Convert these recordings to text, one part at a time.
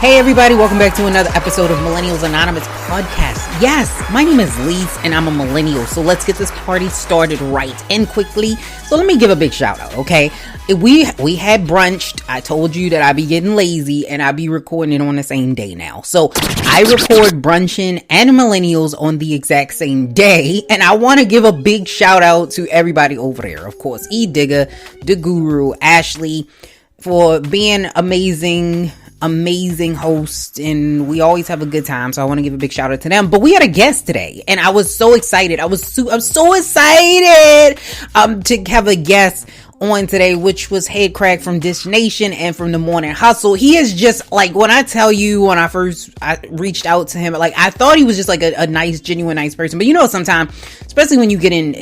Hey everybody, welcome back to another episode of Millennialz Anonymous podcast. Yes, my name is Lise and I'm a millennial, so let's get this party started right and quickly. So let me give a big shout out, okay? We had brunched. I told you that I'd be getting lazy and I'd be recording it on the same day now. So I record brunching and Millennialz on the exact same day, and I want to give a big shout out to everybody over there. Of course, E Digger, the Guru, Ashley, for being amazing host, and we always have a good time, so I want to give a big shout out to them. But we had a guest today and I was so excited. I'm so excited to have a guest on today, which was Head Crack from Dish Nation and from The Morning Hustle. He is just like, when I tell you, when I reached out to him, like I thought he was just like a nice, genuine, nice person. But you know, sometimes, especially when you get in,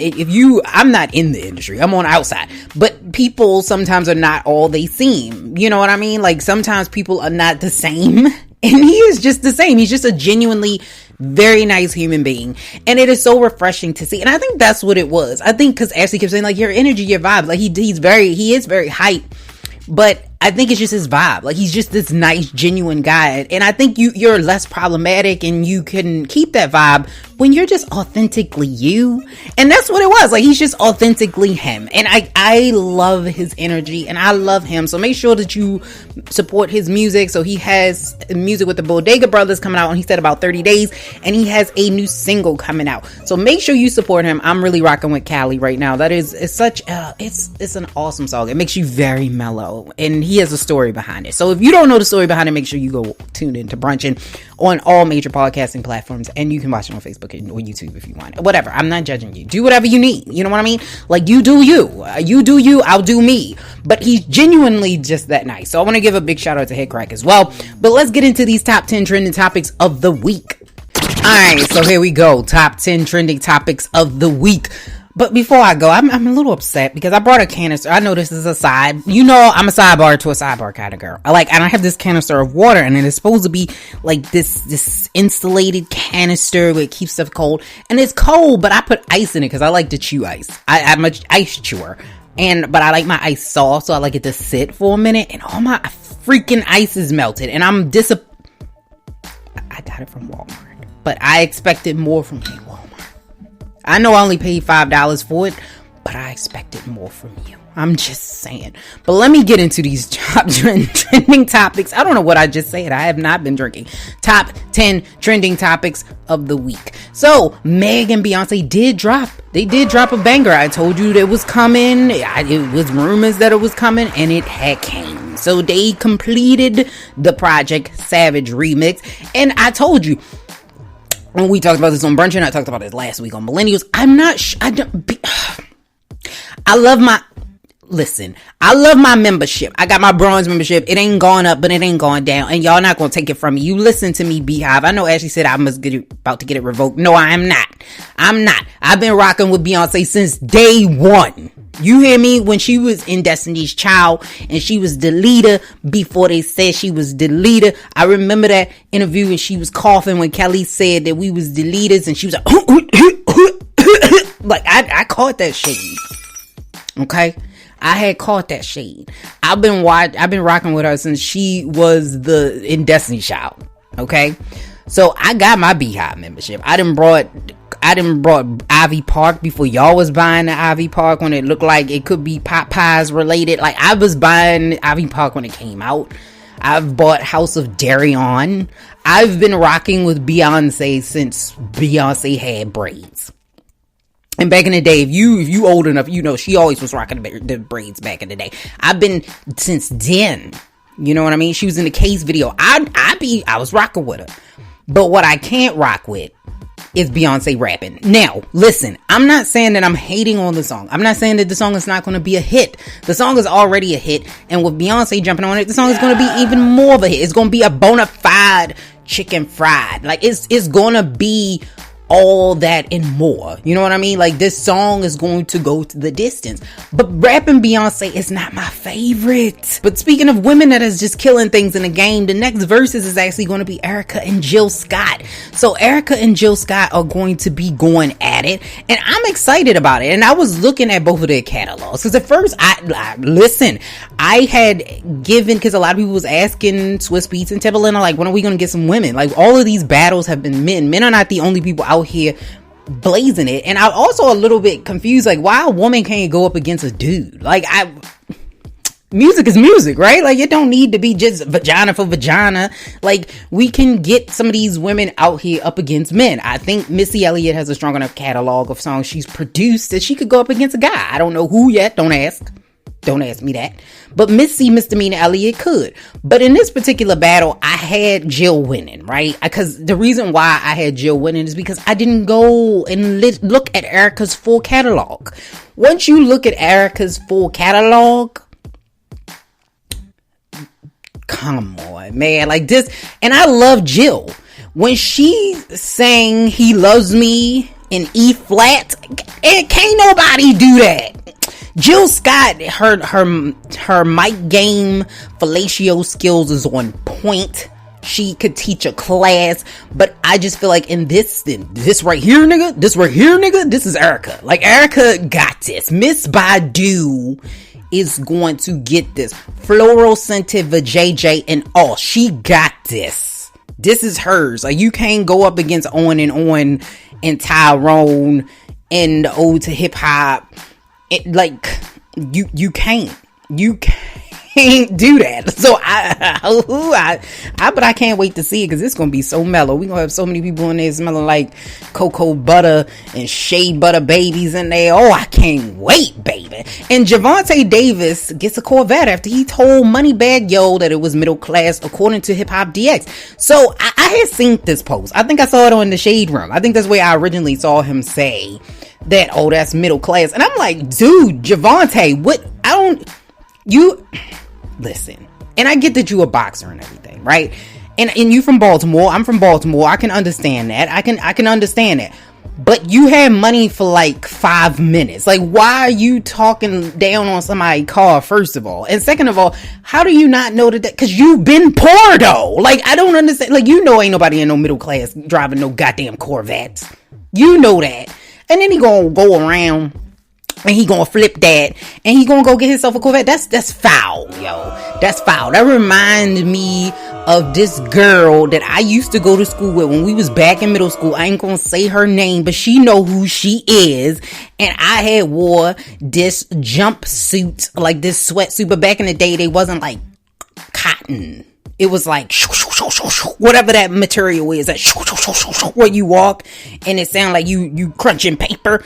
I'm not in the industry, I'm on the outside, but people sometimes are not all they seem. You know what I mean? Like sometimes people are not the same, and he is just the same. He's just a genuinely very nice human being, and it is so refreshing to see. And I think that's what it was. I think because Ashley kept saying like your energy, your vibe, like he is very hype, but I think it's just his vibe. Like he's just this nice, genuine guy, and I think you're less problematic, and you can keep that vibe when you're just authentically you. And that's what it was. Like he's just authentically him, and I love his energy and I love him. So make sure that you support his music. So he has music with the Bodega Brothers coming out, and he said about 30 days, and he has a new single coming out. So make sure you support him. I'm really rocking with Cali right now. That is, it's such it's an awesome song. It makes you very mellow, and he has a story behind it. So if you don't know the story behind it, make sure you go tune into Brunching on all major podcasting platforms, and you can watch it on Facebook or YouTube if you want. Whatever. I'm not judging you. Do whatever you need. You know what I mean? Like you do you. You do you. I'll do me. But he's genuinely just that nice. So I want to give a big shout out to Head Crack as well. But let's get into these top 10 trending topics of the week. Alright, so here we go. Top 10 trending topics of the week. But before I go, I'm a little upset because I brought a canister. I know this is a side. You know, I'm a sidebar to a sidebar kind of girl. And I have this canister of water, and it is supposed to be like this insulated canister where it keeps stuff cold. And it's cold, but I put ice in it because I like to chew ice. I'm an ice chewer. But I like my ice soft, so I like it to sit for a minute. And all my freaking ice is melted. And I'm I got it from Walmart, but I expected more from you, Walmart. I know I only paid $5 for it, but I expected more from you. I'm just saying. But let me get into these top trending topics. I don't know what I just said. I have not been drinking. Top 10 trending topics of the week. So Meg and Beyonce did drop a banger. I told you that it was coming. It was rumors that it was coming, and it had came. So they completed the Project Savage remix, and I told you, when we talked about this on Brunch, and I talked about it last week on Millennialz, I love my membership. I got my bronze membership. It ain't gone up, but it ain't gone down, and y'all not gonna take it from me. You listen to me, Beehive. I know Ashley said I must about to get it revoked. No, I am not. I've been rocking with Beyonce since day one. You hear me? When she was in Destiny's Child and she was the leader before they said she was the leader. I remember that interview when she was coughing when Kelly said that we was the leaders, and she was like, I caught that shade. Okay? I had caught that shade. I've been rocking with her since she was in Destiny's Child. Okay? So I got my Beehive membership. I done brought Ivy Park before y'all was buying the Ivy Park when it looked like it could be Popeyes related. Like I was buying Ivy Park when it came out. I've bought House of Darion. I've been rocking with Beyonce since Beyonce had braids. And back in the day, if you old enough, you know she always was rocking the braids back in the day. I've been since then. You know what I mean? She was in the Case video. I was rocking with her. But what I can't rock with is Beyonce rapping. Now, listen, I'm not saying that I'm hating on the song. I'm not saying that the song is not going to be a hit. The song is already a hit, and with Beyonce jumping on it, the song is going to be even more of a hit. It's going to be a bona fide chicken fried. Like, it's going to be all that and more. You know what I mean? Like, this song is going to go to the distance. But rapping Beyonce is not my favorite. But speaking of women that is just killing things in the game, the next verses is actually going to be Erica and Jill Scott. So Erica and Jill Scott are going to be going at it, and I'm excited about it. And I was looking at both of their catalogs, because at first I had given, because a lot of people was asking Swiss Beats and Timbaland, like, when are we going to get some women? Like, all of these battles have been men are not the only people out here blazing it. And I'm also a little bit confused, like, why a woman can't go up against a dude? Like, music is music, right? Like, it don't need to be just vagina for vagina. Like, we can get some of these women out here up against men. I think Missy Elliott has a strong enough catalog of songs she's produced that she could go up against a guy. I don't know who yet. Don't ask me that. But Missy Misdemeanor Elliott could. But in this particular battle, I had Jill winning, right? Because the reason why I had Jill winning is because I didn't go and look at Erica's full catalog. Once you look at Erica's full catalog, come on, man. Like this. And I love Jill. When she sang He Loves Me in E flat, can't nobody do that. Jill Scott, her mic game, fellatio skills is on point. She could teach a class, but I just feel like in this right here, nigga, this is Erica. Like, Erica got this. Miss Badu is going to get this. Floral scented vajayjay and all. She got this. This is hers. Like, you can't go up against On and Tyrone and the Ode to Hip Hop. You can't do that. So but I can't wait to see it, because it's gonna be so mellow. We're gonna have so many people in there smelling like cocoa butter and shea butter babies in there. Oh, I can't wait, baby. And Javante Davis gets a Corvette after he told Moneybagg Yo that it was middle class, according to Hip Hop DX. So I had seen this post. I think I saw it on the Shade Room. I think that's where I originally saw him say that, oh, that's middle class. And I'm like, dude, Javante, what? You listen, and I get that you a boxer and everything, right? And you from Baltimore. I'm from Baltimore. I can understand that. I can understand that. But you had money for like 5 minutes. Like, why are you talking down on somebody's car, first of all? And second of all, how do you not know that? Because you've been poor, though. Like, I don't understand. Like, you know ain't nobody in no middle class driving no goddamn Corvettes. You know that. And then he gonna go around and he gonna flip that and he gonna go get himself a Corvette. That's foul, yo. That's foul. That reminds me of this girl that I used to go to school with when we was back in middle school. I ain't gonna say her name, but she know who she is. And I had wore this jumpsuit, like this sweatsuit, but back in the day, they wasn't like cotton. It was like whatever that material is, that where you walk and it sound like you crunching paper.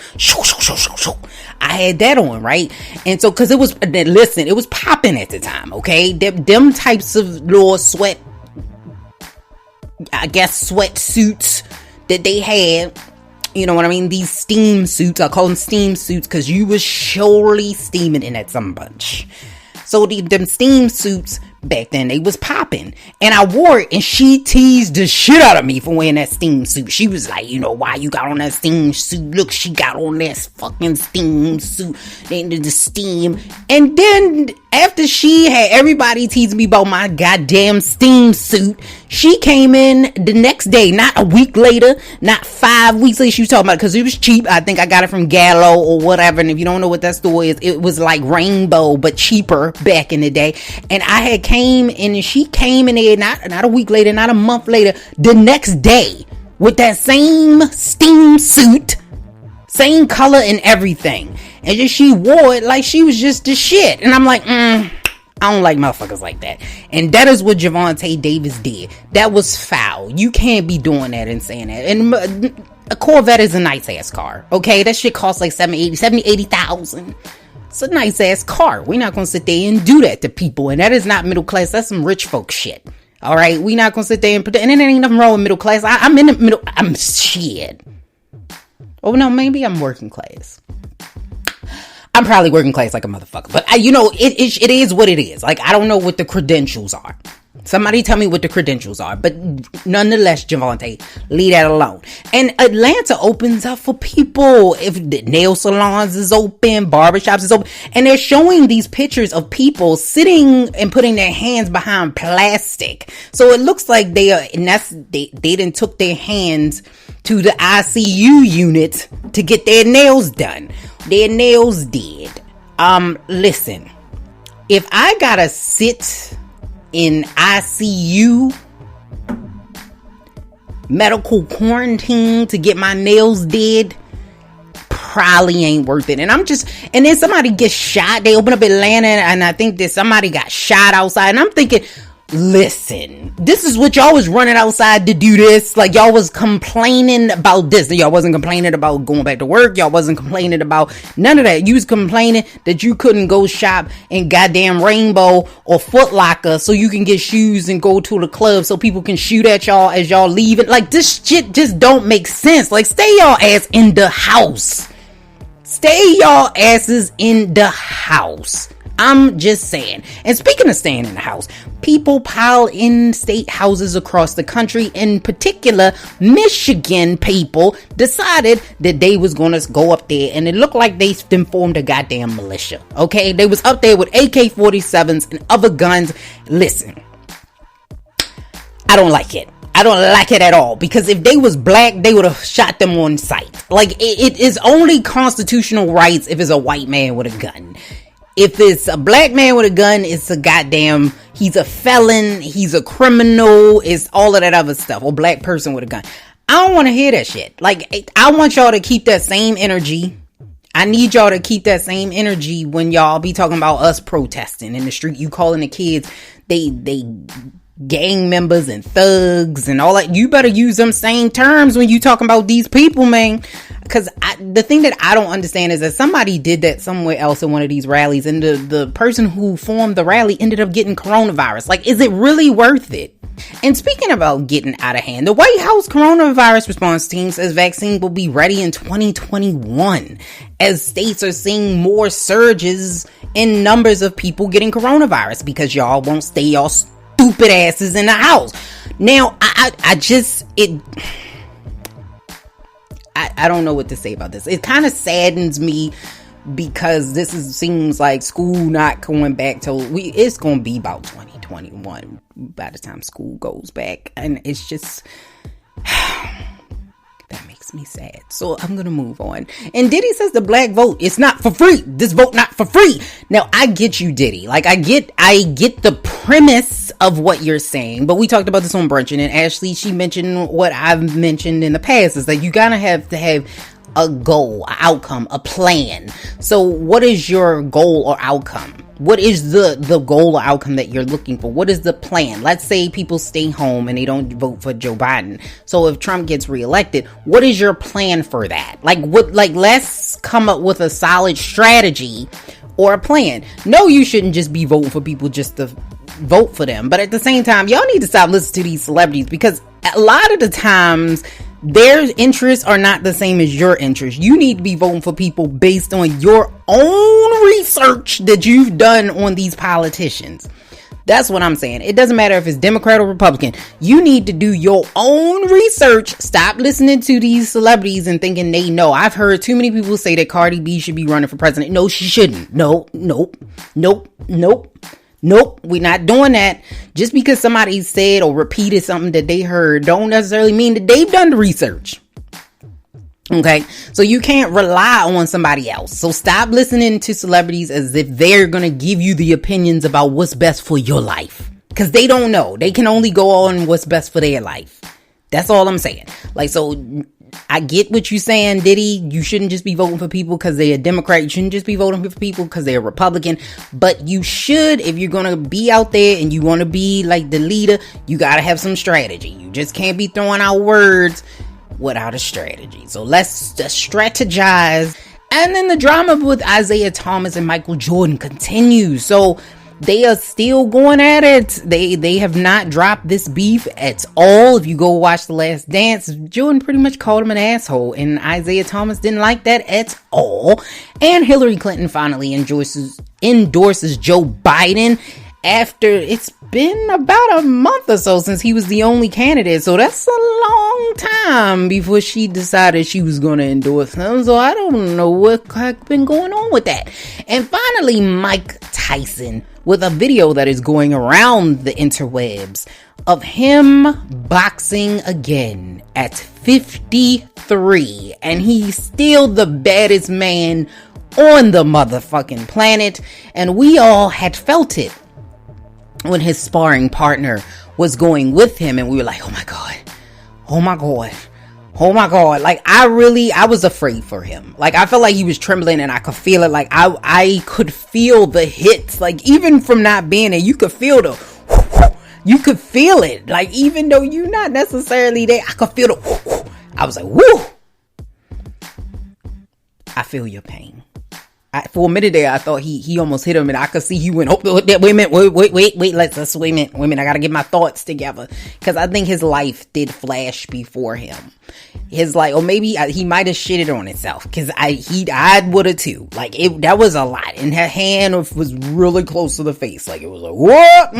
I had that on, right? And so, cause it was, listen, it was popping at the time. Okay. Them types of little sweat suits that they had, you know what I mean? These steam suits, I call them steam suits, cause you was surely steaming in that some bunch. So them steam suits back then, they was popping, and I wore it, and she teased the shit out of me for wearing that steam suit. She was like, you know, why you got on that steam suit? Look, she got on that fucking steam suit, the steam. And then after she had everybody teasing me about my goddamn steam suit, she came in the next day, not a week later, not 5 weeks later. She was talking about it because it was cheap. I think I got it from Gallo or whatever. And if you don't know what that store is, it was like Rainbow, but cheaper back in the day. And I had came in, and she came in there not a week later, not a month later, the next day with that same steam suit, same color and everything. And just she wore it like she was just the shit. And I'm like, I don't like motherfuckers like that. And that is what Javante Davis did. That was foul. You can't be doing that and saying that. And a Corvette is a nice ass car. Okay, that shit costs like $80,000. It's a nice ass car. We're not gonna sit there and do that to people. And that is not middle class. That's some rich folk shit. All right, we not gonna sit there and pretend. And there ain't nothing wrong with middle class. I'm in the middle. I'm shit. Oh no, maybe I'm working class. I'm probably working class like a motherfucker, but it is what it is. Like, I don't know what the credentials are. Somebody tell me what the credentials are. But nonetheless, Javante, leave that alone. And Atlanta opens up for people. If the nail salons is open, barbershops is open. And they're showing these pictures of people sitting and putting their hands behind plastic. So it looks like they done took their hands to the ICU unit to get their nails done. Their nails did. Listen, if I gotta sit in ICU medical quarantine to get my nails did, probably ain't worth it. And then somebody gets shot. They open up Atlanta and I think that somebody got shot outside. And I'm thinking, listen, this is what y'all was running outside to do this. Like, y'all was complaining about this. Y'all wasn't complaining about going back to work. Y'all wasn't complaining about none of that. You was complaining that you couldn't go shop in goddamn Rainbow or Foot Locker so you can get shoes and go to the club so people can shoot at y'all as y'all leaving. Like, this shit just don't make sense. Like, stay y'all ass in the house. Stay y'all asses in the house. I'm just saying. And speaking of staying in the house, people pile in state houses across the country. In particular, Michigan people decided that they was going to go up there, and it looked like they formed a goddamn militia. Okay, they was up there with AK-47s and other guns. Listen, I don't like it. I don't like it at all, because if they was black, they would have shot them on sight. Like, it is only constitutional rights if it's a white man with a gun. If it's a black man with a gun, it's a goddamn, he's a felon, he's a criminal, it's all of that other stuff. Or black person with a gun. I don't want to hear that shit. Like, I want y'all to keep that same energy. I need y'all to keep that same energy when y'all be talking about us protesting in the street. You calling the kids, they gang members and thugs and all that. You better use them same terms when you talking about these people, man. Because the thing that I don't understand is that somebody did that somewhere else in one of these rallies, and the person who formed the rally ended up getting coronavirus. Like, is it really worth it? And speaking about getting out of hand, the White House coronavirus response team says vaccine will be ready in 2021 as states are seeing more surges in numbers of people getting coronavirus because y'all won't stay y'all stupid asses in the house. Now, I don't know what to say about this. It kind of saddens me because seems like school not going back till it's going to be about 2021 by the time school goes back. And it's just, that makes me sad. So I'm going to move on. And Diddy says the black vote, it's not for free. This vote not for free. Now, I get you, Diddy. Like, I get the premise of what you're saying, but we talked about this on Brunching, and Ashley, she mentioned what I've mentioned in the past, is that you gotta have to have a goal, an outcome, a plan. So what is your goal or outcome? What is the goal or outcome that you're looking for? What is the plan? Let's say people stay home and they don't vote for Joe Biden. So if Trump gets reelected, what is your plan for that? Let's come up with a solid strategy or a plan. No, you shouldn't just be voting for people just to vote for them. But at the same time, y'all need to stop listening to these celebrities, because a lot of the times their interests are not the same as your interests. You need to be voting for people based on your own research that you've done on these politicians. That's what I'm saying. It doesn't matter if it's Democrat or Republican. You need to do your own research. Stop listening to these celebrities and thinking they know. I've heard too many people say that Cardi B should be running for president. No, she shouldn't. Nope. We're not doing that. Just because somebody said or repeated something that they heard don't necessarily mean that they've done the research. Okay, so you can't rely on somebody else. So stop listening to celebrities as if they're going to give you the opinions about what's best for your life, because they don't know. They can only go on what's best for their life. That's all I'm saying. Like, so I get what you're saying, Diddy. You shouldn't just be voting for people because they're a Democrat. You shouldn't just be voting for people because they're a Republican. But you should, if you're going to be out there and you want to be like the leader, you got to have some strategy. You just can't be throwing out words without a strategy. So let's strategize. And then the drama with Isaiah Thomas and Michael Jordan continues. So they are still going at it. They have not dropped this beef at all. If you go watch The Last Dance, Jordan pretty much called him an asshole, and Isaiah Thomas didn't like that at all. And Hillary Clinton finally endorses Joe Biden after it's been about a month or so since he was the only candidate. So that's a long time before she decided she was going to endorse him. So I don't know what has been going on with that. And finally, Mike Tyson with a video that is going around the interwebs of him boxing again at 53. And he's still the baddest man on the motherfucking planet. And we all had felt it when his sparring partner was going with him, and we were like, oh my god, oh my god, oh my god. Like, I was afraid for him. Like, I felt like he was trembling, and I could feel it. Like, I could feel the hits. Like, even from not being there, you could feel you could feel it. Like, even though you're not necessarily there, I could feel the I was like, woo. I feel your pain. For a minute there, I thought he almost hit him, and I could see he went, oh, wait a minute, wait, let's wait a minute, I gotta get my thoughts together, because I think his life did flash before him. His life, or maybe he might have shitted on himself, because I would have too. Like, that was a lot, and her hand was really close to the face, like, it was like, what?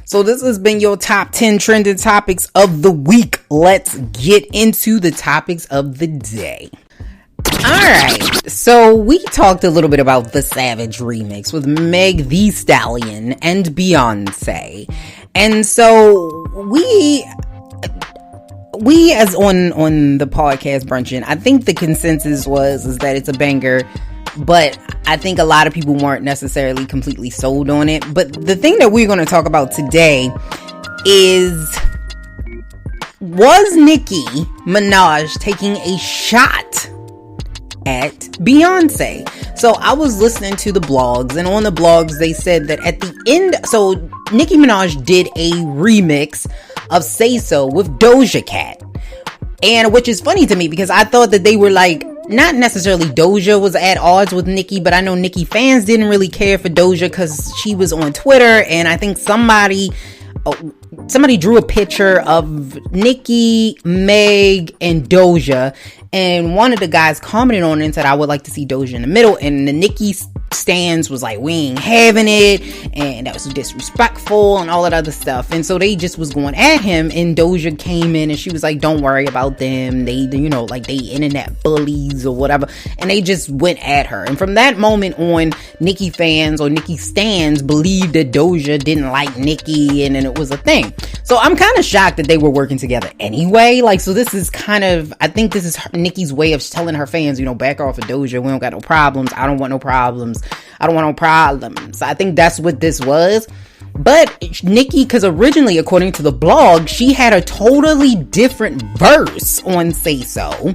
So this has been your top 10 trending topics of the week. Let's get into the topics of the day. Alright, so we talked a little bit about the Savage remix with Meg Thee Stallion and Beyonce. And so we as on the podcast Brunchin', I think the consensus is that it's a banger. But I think a lot of people weren't necessarily completely sold on it. But the thing that we're going to talk about today was Nicki Minaj taking a shot at Beyonce? So I was listening to the blogs, and on the blogs they said that at the end, so Nicki Minaj did a remix of Say So with Doja Cat. And which is funny to me, because I thought that they were like, not necessarily Doja was at odds with Nicki, but I know Nicki fans didn't really care for Doja because she was on Twitter, and I think somebody drew a picture of Nicki, Meg, and Doja, and one of the guys commented on it and said, I would like to see Doja in the middle, and the Nicki stands was like, we ain't having it, and that was disrespectful and all that other stuff. And so they just was going at him, and Doja came in and she was like, don't worry about them, they like they internet bullies or whatever, and they just went at her. And from that moment on, Nicki fans or Nicki stans believed that Doja didn't like Nicki, and then it was a thing. So I'm kind of shocked that they were working together anyway. Like, so this is kind of, I think this is Nicki's way of telling her fans, back off of Doja, we don't got no problems, I don't want no problems, I think that's what this was. But Nicki, because originally, according to the blog, she had a totally different verse on Say So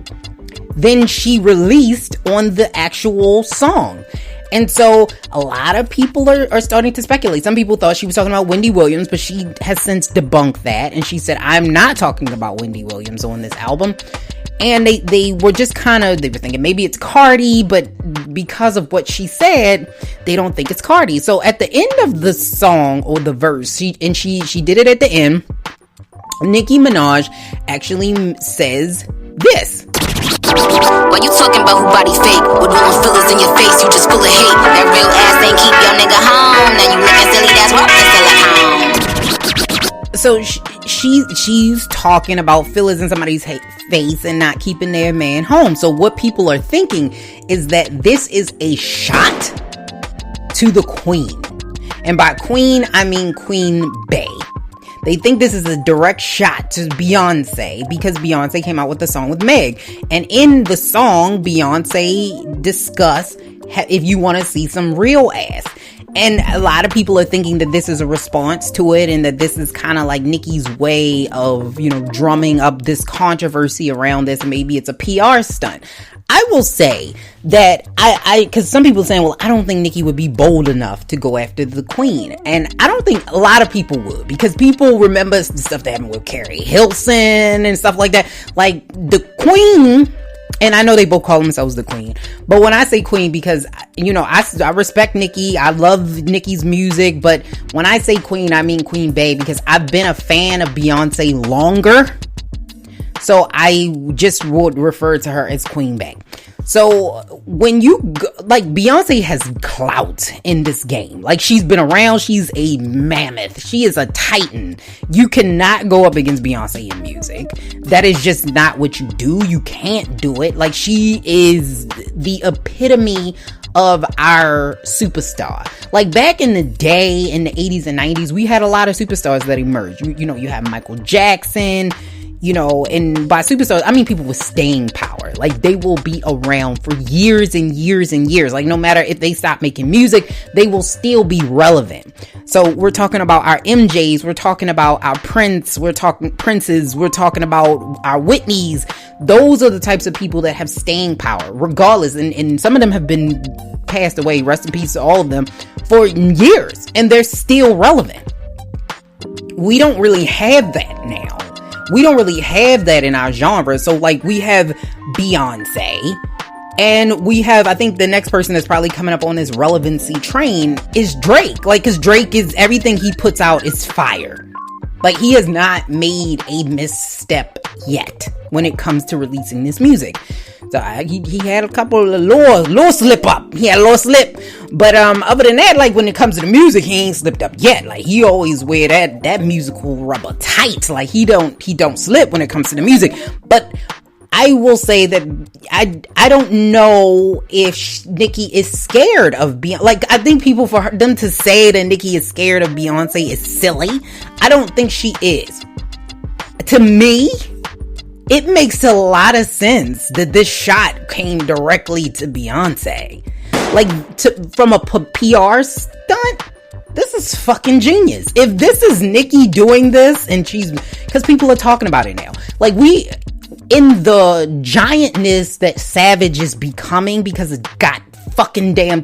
than she released on the actual song. And so a lot of people are starting to speculate. Some people thought she was talking about Wendy Williams, but she has since debunked that. And she said, I'm not talking about Wendy Williams on this album. And they were just they were thinking maybe it's Cardi, but because of what she said, they don't think it's Cardi. So at the end of the song or the verse, she did it at the end, Nicki Minaj actually says this. Why you talking about who body fake? With no more fillers in your face, you just full of hate. That real ass ain't keep your nigga home. Now you looking silly, that's why I'm still at home. So she's talking about fillers in somebody's face and not keeping their man home. So what people are thinking is that this is a shot to the queen. And by queen, I mean Queen Bey. They think this is a direct shot to Beyonce because Beyonce came out with the song with Meg. And in the song, Beyonce discussed if you want to see some real ass. And a lot of people are thinking that this is a response to it and that this is kind of like Nicki's way of, drumming up this controversy around this. Maybe it's a PR stunt. I will say that because some people are saying, well, I don't think Nicki would be bold enough to go after the queen. And I don't think a lot of people would, because people remember the stuff that happened with Carrie Hilson and stuff like that. Like the queen, and I know they both call themselves the queen, but when I say queen, because, I respect Nicki, I love Nicki's music, but when I say queen, I mean Queen Bey, because I've been a fan of Beyonce longer. So I just would refer to her as Queen Bey. So when like, Beyonce has clout in this game. Like, she's been around. She's a mammoth. She is a titan. You cannot go up against Beyonce in music. That is just not what you do. You can't do it. Like, she is the epitome of our superstar. Like, back in the day, in the 80s and 90s, we had a lot of superstars that emerged. You know, you have Michael Jackson, you know, and by superstars, I mean people with staying power. Like, they will be around for years and years and years. Like, no matter if they stop making music, they will still be relevant. So we're talking about our MJs, we're talking about our Princes, we're talking about our Whitneys. Those are the types of people that have staying power, regardless. And some of them have been passed away, rest in peace to all of them, for years, and they're still relevant. We don't really have that now. We don't really have that in our genre. So, like, we have Beyonce, and we have, I think the next person that's probably coming up on this relevancy train is Drake. Like, because Drake is, everything he puts out is fire. Like, he has not made a misstep yet when it comes to releasing this music. So he had a couple of little slip up. He had a little slip. But other than that, like, when it comes to the music, he ain't slipped up yet. Like, he always wear that musical rubber tight. Like, he don't slip when it comes to the music. But I will say that I don't know if Nicki is scared of Beyonce. Like, I think people, for them to say that Nicki is scared of Beyonce is silly. I don't think she is. To me, it makes a lot of sense that this shot came directly to Beyonce. Like, from a PR stunt, this is fucking genius. If this is Nicki doing this, and because people are talking about it now. Like, in the giantness that Savage is becoming, because it got fucking damn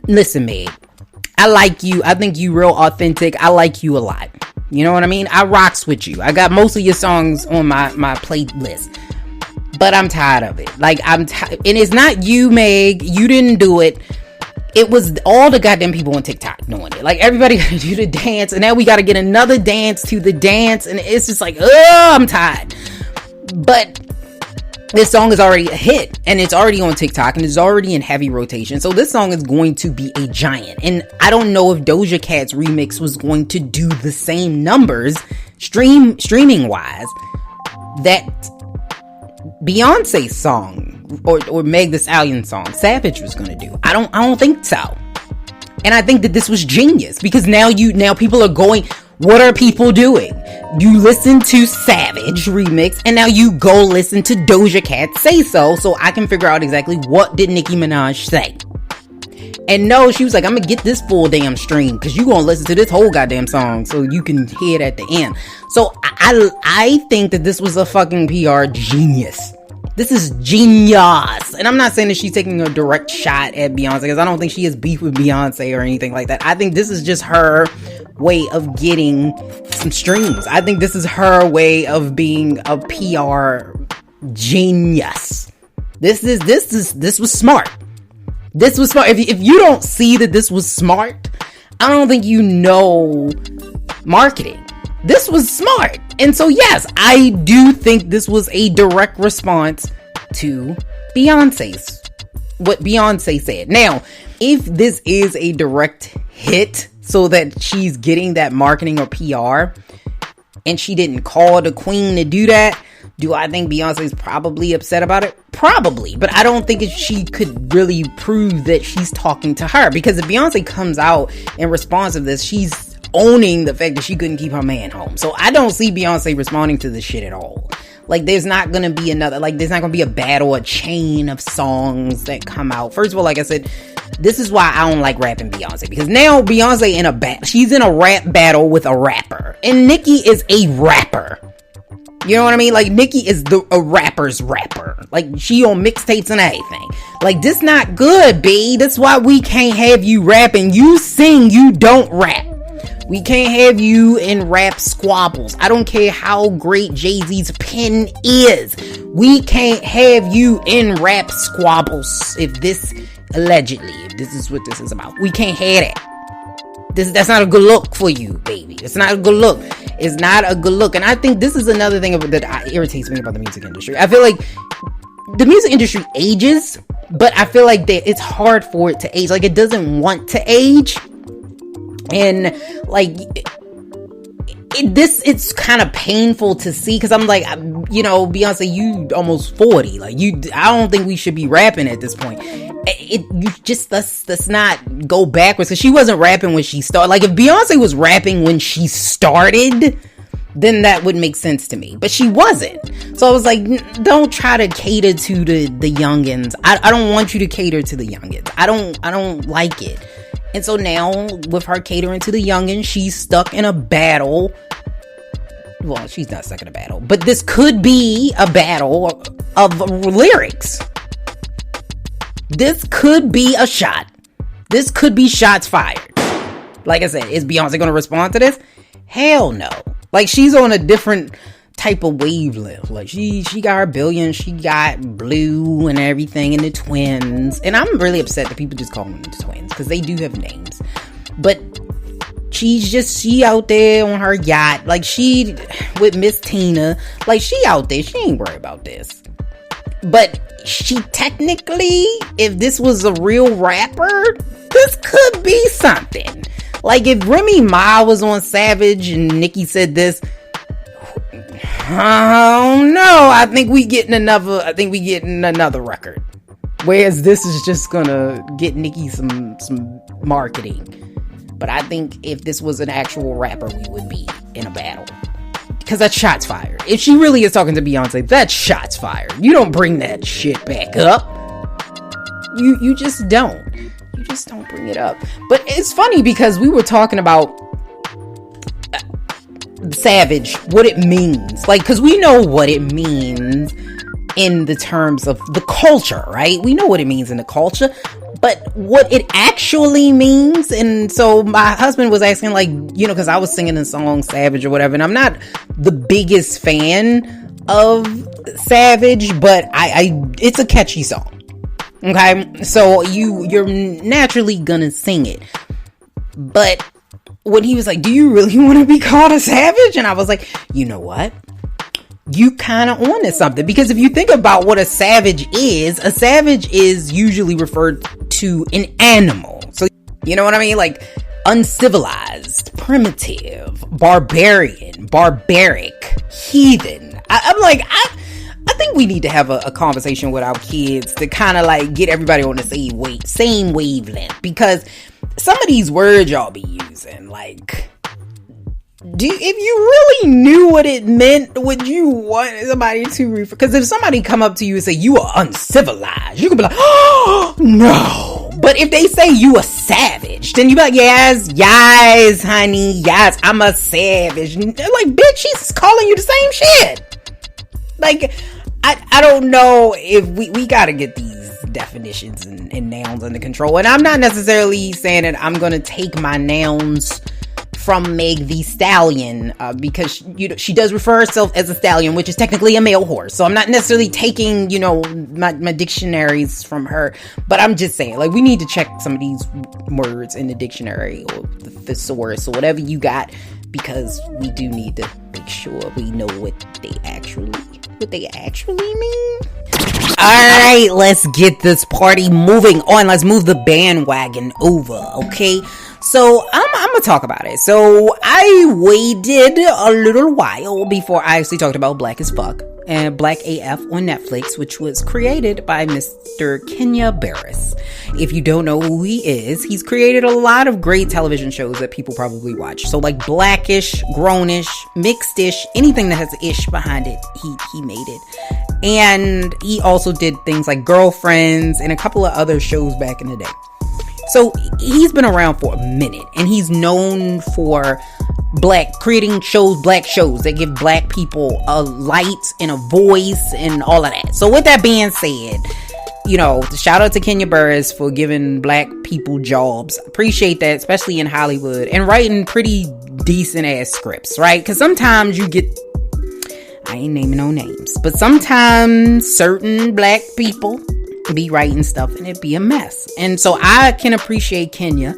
listen, Meg, I like you. I think you real authentic. I like you a lot. You know what I mean? I rocks with you. I got most of your songs on my playlist. But I'm tired of it. Like, and it's not you, Meg. You didn't do it. It was all the goddamn people on TikTok doing it. Like, everybody got to do the dance. And now we got to get another dance to the dance. And it's just like, I'm tired. But this song is already a hit, and it's already on TikTok, and it's already in heavy rotation. So this song is going to be a giant. And I don't know if Doja Cat's remix was going to do the same numbers streaming wise that Beyonce's song or Meg Thee Stallion song Savage was going to do. I don't think so. And I think that this was genius, because now people are going, what are people doing? You listen to Savage remix, and now you go listen to Doja Cat Say So I can figure out exactly what did Nicki Minaj say. And no, she was like, I'm gonna get this full damn stream, because you gonna listen to this whole goddamn song so you can hear it at the end. So I think that this was a fucking PR genius. This is genius. And I'm not saying that she's taking a direct shot at Beyonce, because I don't think she has beef with Beyonce or anything like that. I think this is just her way of getting some streams. I think this is her way of being a PR genius. This was smart. This was smart. If you don't see that this was smart, I don't think you know marketing. This was smart. And so, yes, I do think this was a direct response to what Beyonce said. Now, if this is a direct hit so that she's getting that marketing or PR, and she didn't call the queen to do that, do I think Beyonce's probably upset about it? Probably. But I don't think she could really prove that she's talking to her, because if Beyonce comes out in response to this, she's owning the fact that she couldn't keep her man home. So I don't see Beyonce responding to this shit at all. Like, there's not gonna be there's not gonna be a battle, a chain of songs that come out. First of all, like I said, this is why I don't like rapping Beyonce, because now Beyonce she's in a rap battle with a rapper, and Nicki is a rapper. You know what I mean? Like, Nicki is a rapper's rapper. Like, she on mixtapes and everything. Like, this not good, B. That's why we can't have you rapping. You sing, you don't rap. We can't have you in rap squabbles. I don't care how great Jay-Z's pen is. We can't have you in rap squabbles. If this is what this is about. We can't have that. That's not a good look for you, baby. It's not a good look. It's not a good look. And I think this is another thing that irritates me about the music industry. I feel like the music industry ages, but I feel like it's hard for it to age. Like, it doesn't want to age. And like, it's kind of painful to see, because I'm like, you know, Beyonce, you almost 40. Like, I don't think we should be rapping at this point. Let's not go backwards, because she wasn't rapping when she started. Like, if Beyonce was rapping when she started, then that would make sense to me, but she wasn't. So I was like, don't try to cater to the youngins. I don't want you to cater to the youngins. I don't like it. And so now, with her catering to the youngins, she's stuck in a battle. Well, she's not stuck in a battle, but this could be a battle of lyrics. This could be a shot. This could be shots fired. Like I said, is Beyonce going to respond to this? Hell no. Like, she's on a different type of wavelength. Like, she got her billion, she got Blue and everything, and the twins. And I'm really upset that people just call them the twins, because they do have names. But she out there on her yacht. Like, she with Miss Tina. Like, she out there. She ain't worried about this. But she technically, if this was a real rapper, this could be something. Like, if Remy Ma was on Savage and Nicki said this, oh no, I think we getting another record. Whereas this is just gonna get Nicki some marketing. But I think if this was an actual rapper, we would be in a battle. Because that's shots fired. If she really is talking to Beyonce, that's shots fired. You don't bring that shit back up. You just don't. You just don't bring it up. But it's funny, because we were talking about Savage, what it means. Like, because we know what it means in the terms of the culture, right? We know what it means in the culture. But what it actually means, and so my husband was asking, like, you know, because I was singing the song Savage or whatever, and I'm not the biggest fan of Savage, but it's a catchy song. Okay, so you're naturally gonna sing it. But when he was like, do you really want to be called a savage? And I was like, you know what? You kind of on to something. Because if you think about what a savage is usually referred to an animal. So, you know what I mean? Like, uncivilized, primitive, barbarian, barbaric, heathen. I'm like, I think we need to have a conversation with our kids to kind of like get everybody on the same wavelength. Because some of these words y'all be using, like, if you really knew what it meant, would you want somebody to refer? Because if somebody come up to you and say you are uncivilized, you could be like, oh no. But if they say you a savage, then you be like, yes, honey, yes, I'm a savage. Like, bitch, she's calling you the same shit. Like, I don't know if we gotta get these definitions and nouns under control. And I'm not necessarily saying that I'm gonna take my nouns from Meg the Stallion, because she does refer herself as a stallion, which is technically a male horse. So I'm not necessarily taking, my dictionaries from her, but I'm just saying, like, we need to check some of these words in the dictionary or the thesaurus or whatever you got, because we do need to make sure we know what they actually mean. Alright, let's get this party moving on. Let's move the bandwagon over, okay? So, I'm gonna talk about it. So, I waited a little while before I actually talked about Black as Fuck and Black AF on Netflix, which was created by Mr. Kenya Barris. If you don't know who he is, he's created a lot of great television shows that people probably watch. So, like Blackish, Grownish, Mixedish, anything that has ish behind it, he made it. And he also did things like Girlfriends and a couple of other shows back in the day. So he's been around for a minute, and he's known for creating black shows that give black people a light and a voice and all of that. So with that being said, shout out to Kenya Barris for giving black people jobs. Appreciate that, especially in Hollywood, and writing pretty decent ass scripts, right? Because sometimes you get, I ain't naming no names, but sometimes certain black people be writing stuff and it be a mess. And so I can appreciate Kenya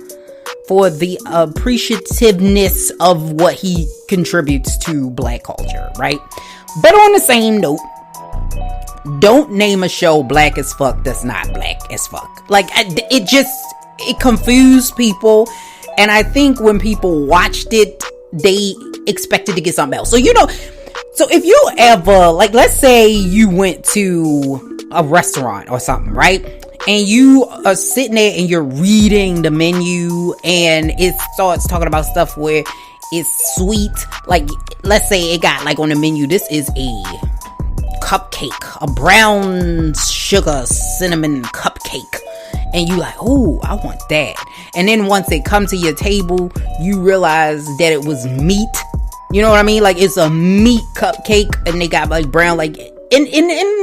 for the appreciativeness of what he contributes to black culture, right? But on the same note, don't name a show black as fuck that's not black as fuck. Like, it confused people. And I think when people watched it, they expected to get something else. So, so if you ever, like, let's say you went to a restaurant or something, right? And you are sitting there and you're reading the menu and it starts talking about stuff where it's sweet. Like, let's say it got, like, on the menu, this is a cupcake, a brown sugar cinnamon cupcake. And you like, oh, I want that. And then once it comes to your table, you realize that it was meat. You know what I mean? Like, it's a meat cupcake and they got like brown, like, and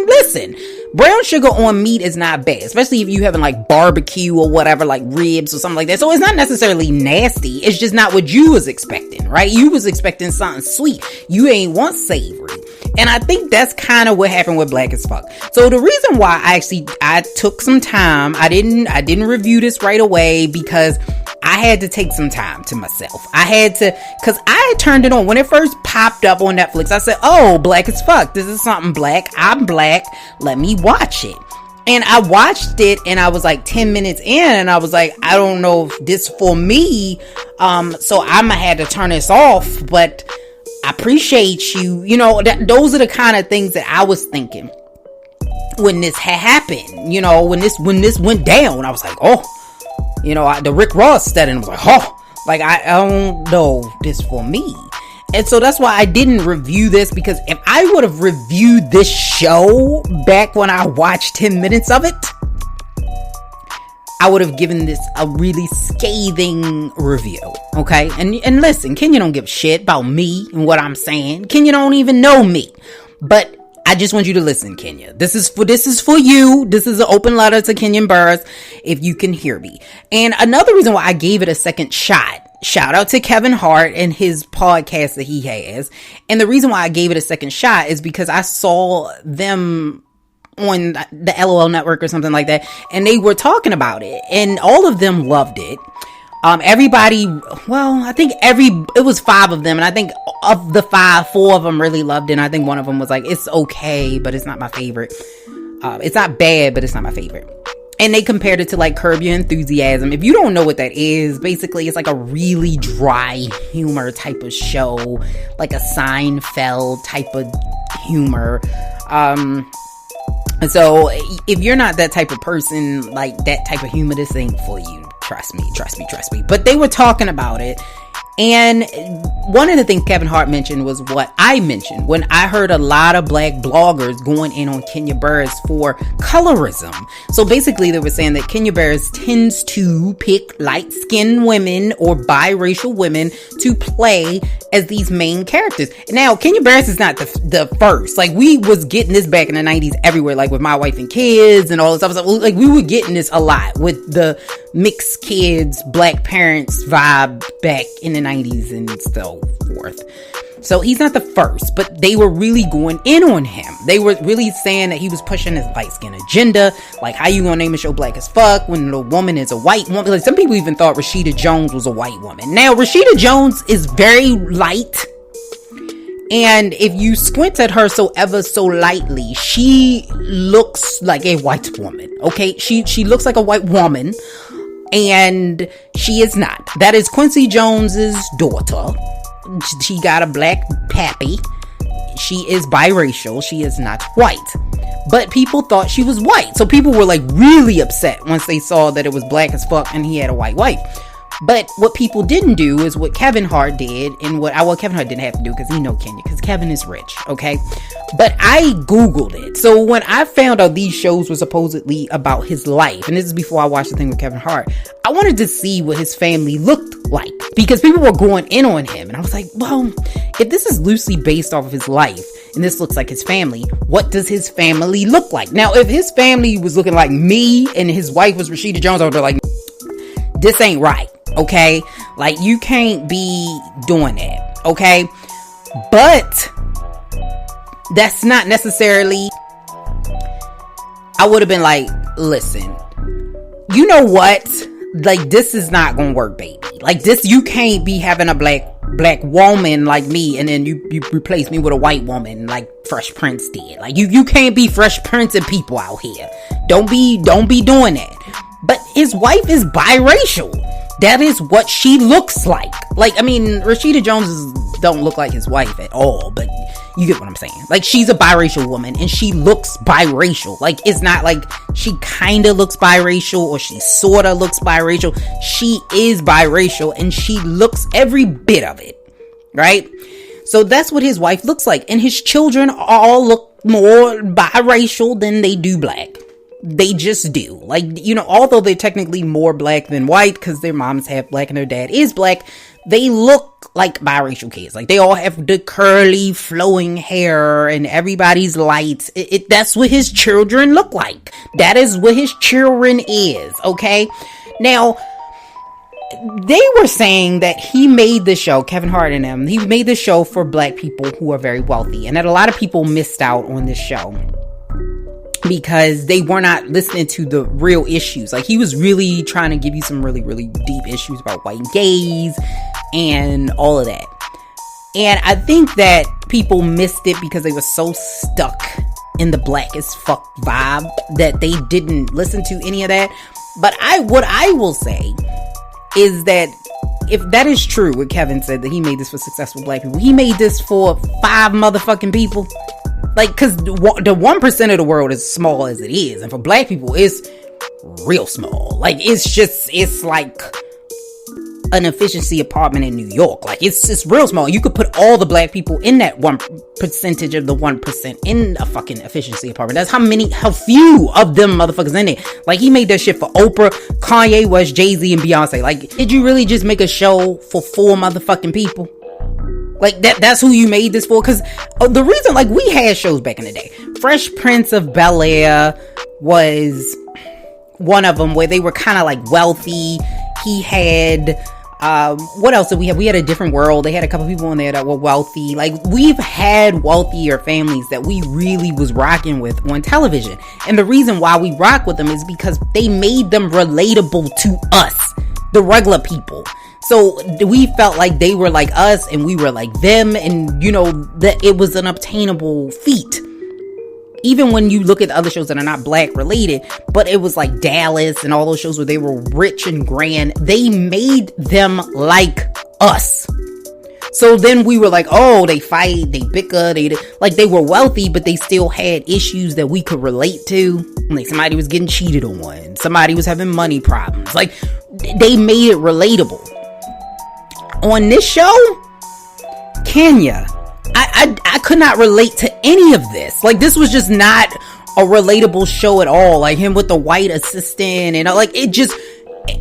listen, brown sugar on meat is not bad, especially if you having like barbecue or whatever, like ribs or something like that. So it's not necessarily nasty. It's just not what you was expecting, right? You was expecting something sweet. You ain't want savory. And I think that's kind of what happened with Black as Fuck. So the reason why I took some time, I didn't review this right away because I had to take some time to myself. Cause I had turned it on when it first popped up on Netflix. I said, oh, Black as Fuck. This is something black. I'm black. Let me watch it. And I watched it and I was like 10 minutes in and I was like, I don't know if this for me. So I might have to turn this off, but I appreciate you. Those are the kind of things that I was thinking when this had happened. When this went down, I was like, oh, the Rick Ross setting was like, oh, like, I don't know this for me. And so that's why I didn't review this, because if I would have reviewed this show back when I watched 10 minutes of it, I would have given this a really scathing review. Okay. And listen, Kenya don't give a shit about me and what I'm saying. Kenya don't even know me, but I just want you to listen, Kenya. This is for you. This is an open letter to Kenyan Burrs, if you can hear me. And another reason why I gave it a second shot, shout out to Kevin Hart and his podcast that he has. And the reason why I gave it a second shot is because I saw them on the LOL network or something like that, and they were talking about it, and all of them loved it. Everybody, well, I think it was 5 of them, and I think of the 5, 4 of them really loved it, and I think one of them was like, it's okay, but it's not my favorite. It's not bad, but it's not my favorite. And they compared it to like Curb Your Enthusiasm. If you don't know what that is, basically it's like a really dry humor type of show, like a Seinfeld type of humor. And so if you're not that type of person, like that type of humor, this ain't for you. Trust me. But they were talking about it. And one of the things Kevin Hart mentioned was what I mentioned when I heard a lot of black bloggers going in on Kenya Burrs for colorism. So basically they were saying that Kenya Burrs tends to pick light-skinned women or biracial women to play as these main characters. Now, Kenya Burrs is not the first. Like, we was getting this back in the 90s everywhere, like with My Wife and Kids and all this stuff. Like, we were getting this a lot with the mixed kids, black parents vibe back in the 90s and so forth. So he's not the first, but they were really going in on him. They were really saying that he was pushing his light skin agenda. Like, how you gonna name a show Black as Fuck when the woman is a white woman? Like, some people even thought Rashida Jones was a white woman. Now, Rashida Jones is very light, and if you squint at her so ever so lightly, she looks like a white woman. Okay, she looks like a white woman, and she is not. That is Quincy Jones's daughter. She got a black pappy. She is biracial. She is not white. But people thought she was white. So people were like really upset once they saw that it was Black as Fuck and he had a white wife. But what people didn't do is what Kevin Hart did, and well, Kevin Hart didn't have to do because he know Kenya, because Kevin is rich, okay? But I Googled it. So when I found out these shows were supposedly about his life, and this is before I watched the thing with Kevin Hart, I wanted to see what his family looked like, because people were going in on him. And I was like, well, if this is loosely based off of his life, and this looks like his family, what does his family look like? Now, if his family was looking like me and his wife was Rashida Jones, I would be like, this ain't right. Okay, like, you can't be doing that. Okay, but that's not necessarily. I would have been like, listen, you know what? Like, this is not gonna work, baby. Like, this, you can't be having a black black woman like me, and then you replace me with a white woman like Fresh Prince did. Like you can't be Fresh Prince and people out here. Don't be doing that. But his wife is biracial. That is what she looks like. Like, I mean, Rashida Jones don't look like his wife at all, but you get what I'm saying. Like, she's a biracial woman, and she looks biracial. Like, it's not like she kind of looks biracial, or she sort of looks biracial. She is biracial, and she looks every bit of it, right? So that's what his wife looks like. And his children all look more biracial than they do black. They just do. Like, you know, although they're technically more black than white because their mom's half black and their dad is black, they look like biracial kids. Like, they all have the curly flowing hair and everybody's light. That's what his children look like. That is what his children is. Okay. Now, they were saying that he made the show, Kevin Hart and them, he made the show for black people who are very wealthy, and that a lot of people missed out on this show because they were not listening to the real issues. Like, he was really trying to give you some really, really deep issues about white gays and all of that. And I think that people missed it because they were so stuck in the black as fuck vibe that they didn't listen to any of that. But what I will say is that if that is true, what Kevin said, that he made this for successful black people, he made this for 5 motherfucking people. Like, because the 1% of the world is small as it is, and for black people, it's real small. Like, it's like an efficiency apartment in New York. Like, it's real small. You could put all the black people in that 1% of the 1% in a fucking efficiency apartment. That's how few of them motherfuckers in there. Like, he made that shit for Oprah, Kanye West, Jay-Z, and Beyonce. Like, did you really just make a show for 4 motherfucking people? Like, that's who you made this for? Because the reason, like, we had shows back in the day. Fresh Prince of Bel-Air was one of them, where they were kind of like wealthy. He had, what else did we have? We had A Different World. They had a couple people in there that were wealthy. Like, we've had wealthier families that we really was rocking with on television. And the reason why we rock with them is because they made them relatable to us, the regular people. So we felt like they were like us and we were like them, and you know that it was an obtainable feat. Even when you look at other shows that are not black related, but it was like Dallas and all those shows where they were rich and grand, they made them like us. So then we were like, oh, they fight, they bicker, they were wealthy, but they still had issues that we could relate to. Like, somebody was getting cheated on, somebody was having money problems. Like, they made it relatable. On this show, Kenya, I could not relate to any of this. Like, this was just not a relatable show at all. Like, him with the white assistant and like, it just,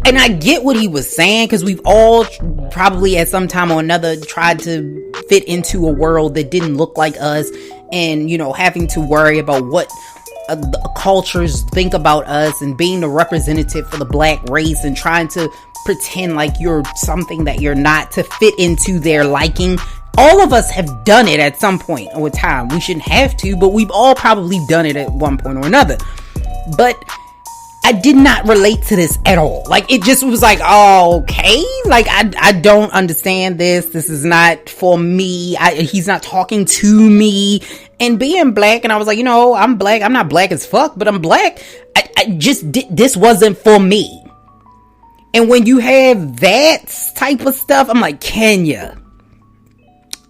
and I get what he was saying, because we've all probably at some time or another tried to fit into a world that didn't look like us, and, you know, having to worry about what cultures think about us, and being the representative for the black race, and trying to pretend like you're something that you're not to fit into their liking. All of us have done it at some point or time. We shouldn't have to, but we've all probably done it at one point or another. But I did not relate to this at all. Like, it just was like, oh, okay. Like, I don't understand this. This is not for me. He's not talking to me. And being black, and I was like, you know, I'm black. I'm not black as fuck, but I'm black. I just this wasn't for me. And when you have that type of stuff, I'm like, Kenya.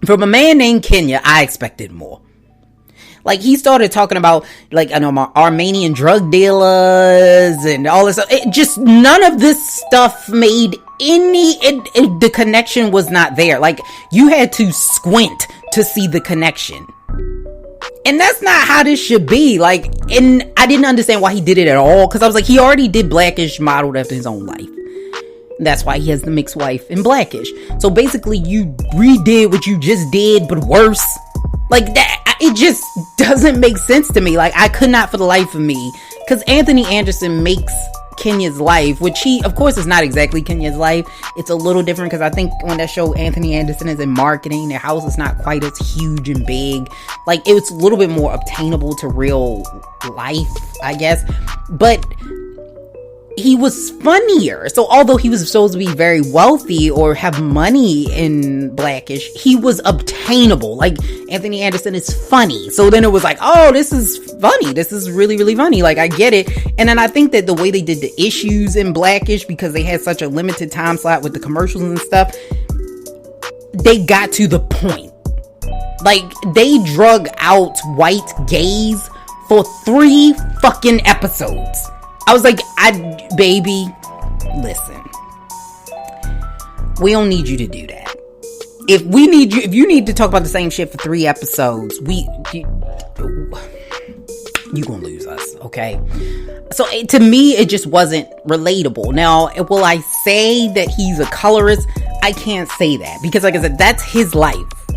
From a man named Kenya, I expected more. Like, he started talking about, like, I know, my Armenian drug dealers and all this stuff. It just, none of this stuff made the connection was not there. Like, you had to squint to see the connection. And that's not how this should be. Like, and I didn't understand why he did it at all, because I was like, he already did Blackish modeled after his own life. That's why he has the mixed wife in Blackish. So basically, you redid what you just did, but worse. Like, that, it just doesn't make sense to me. Like, I could not for the life of me. Because Anthony Anderson makes Kenya's life, which he, of course, is not exactly Kenya's life. It's a little different, because I think on that show, Anthony Anderson is in marketing. Their house is not quite as huge and big. Like, it's a little bit more obtainable to real life, I guess. But he was funnier. So although he was supposed to be very wealthy or have money in Blackish, he was obtainable. Like, Anthony Anderson is funny. So then it was like, oh, this is funny. This is really, really funny. Like, I get it. And then I think that the way they did the issues in Blackish, because they had such a limited time slot with the commercials and stuff, they got to the point. Like, they drug out white gays for 3 fucking episodes. I was like, baby, listen. We don't need you to do that. If you need to talk about the same shit for 3 episodes, you gonna lose us, okay? So to me, it just wasn't relatable. Now, will I say that he's a colorist? I can't say that, because like I said, that's his life.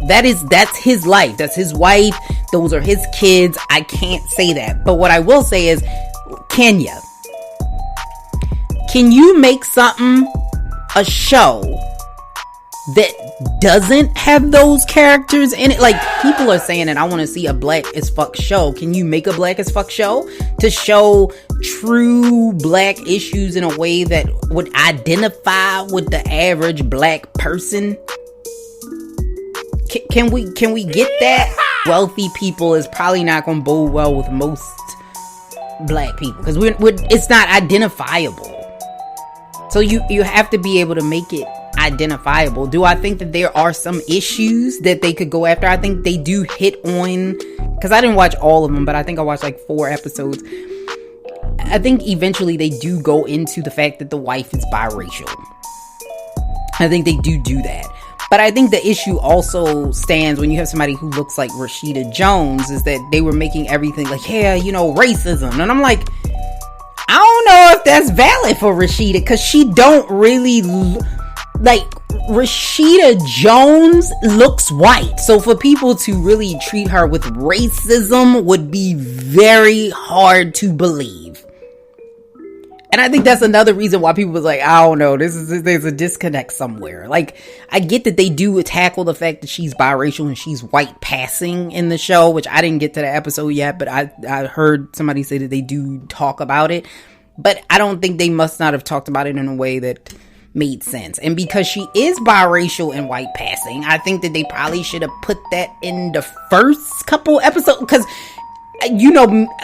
That's his life. That's his wife. Those are his kids. I can't say that. But what I will say is, Kenya, can you make something, a show that doesn't have those characters in it? Like, people are saying that I want to see a black as fuck show. Can you make a black as fuck show to show true black issues in a way that would identify with the average black person? Can we get that? Wealthy people is probably not going to bode well with most black people, because it's not identifiable. So you have to be able to make it identifiable. Do I think that there are some issues that they could go after? I think they do hit on, because I didn't watch all of them, but I think I watched like 4 episodes. I think eventually they do go into the fact that the wife is biracial. I think they do that. But I think the issue also stands when you have somebody who looks like Rashida Jones, is that they were making everything like, yeah, racism. And I'm like, I don't know if that's valid for Rashida, because she don't really, like, Rashida Jones looks white. So for people to really treat her with racism would be very hard to believe. And I think that's another reason why people was like, I don't know, there's a disconnect somewhere. Like, I get that they do tackle the fact that she's biracial and she's white passing in the show, which I didn't get to the episode yet, but I heard somebody say that they do talk about it. But I don't think they must not have talked about it in a way that made sense. And because she is biracial and white passing, I think that they probably should have put that in the first couple episodes, because,